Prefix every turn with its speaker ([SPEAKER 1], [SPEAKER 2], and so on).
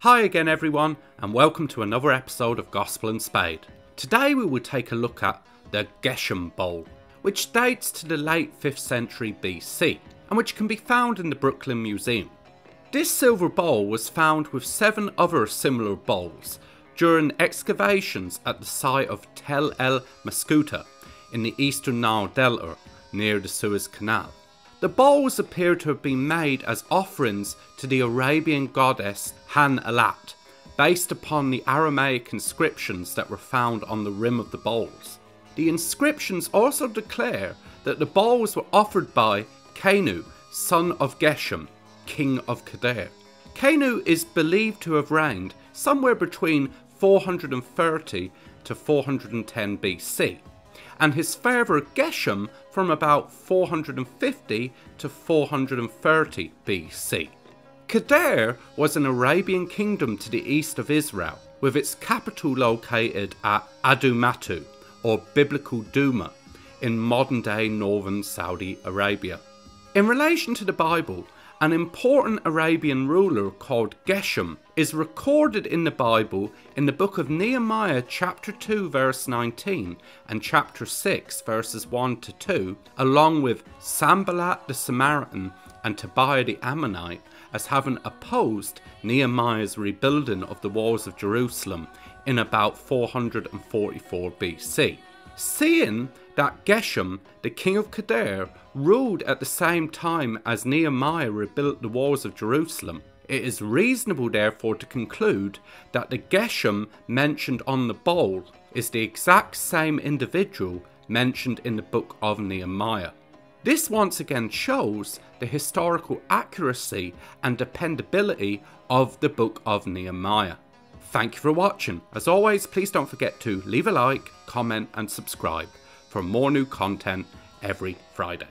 [SPEAKER 1] Hi again everyone, and welcome to another episode of Gospel and Spade. Today we will take a look at the Geshem Bowl, which dates to the late 5th century BC, and which can be found in the Brooklyn Museum. This silver bowl was found with 7 other similar bowls during excavations at the site of Tel-el Maskhuta in the eastern Nile Delta near the Suez Canal. The bowls appear to have been made as offerings to the Arabian goddess Han-Alat, based upon the Aramaic inscriptions that were found on the rim of the bowls. The inscriptions also declare that the bowls were offered by Kenu, son of Geshem, king of Kedar. Kenu is believed to have reigned somewhere between 430 to 410 BC. And his father Geshem from about 450 to 430 BC. Kedar was an Arabian kingdom to the east of Israel, with its capital located at Adumatu, or Biblical Duma, in modern-day northern Saudi Arabia. In relation to the Bible, an important Arabian ruler called Geshem is recorded in the Bible in the book of Nehemiah chapter 2 verse 19 and chapter 6 verses 1 to 2, along with Sanballat the Samaritan and Tobiah the Ammonite, as having opposed Nehemiah's rebuilding of the walls of Jerusalem in about 444 BC. Seeing that Geshem, the king of Kedar, ruled at the same time as Nehemiah rebuilt the walls of Jerusalem, it is reasonable therefore to conclude that the Geshem mentioned on the bowl is the exact same individual mentioned in the book of Nehemiah. This once again shows the historical accuracy and dependability of the book of Nehemiah. Thank you for watching. As always, please don't forget to leave a like, comment and subscribe for more new content every Friday.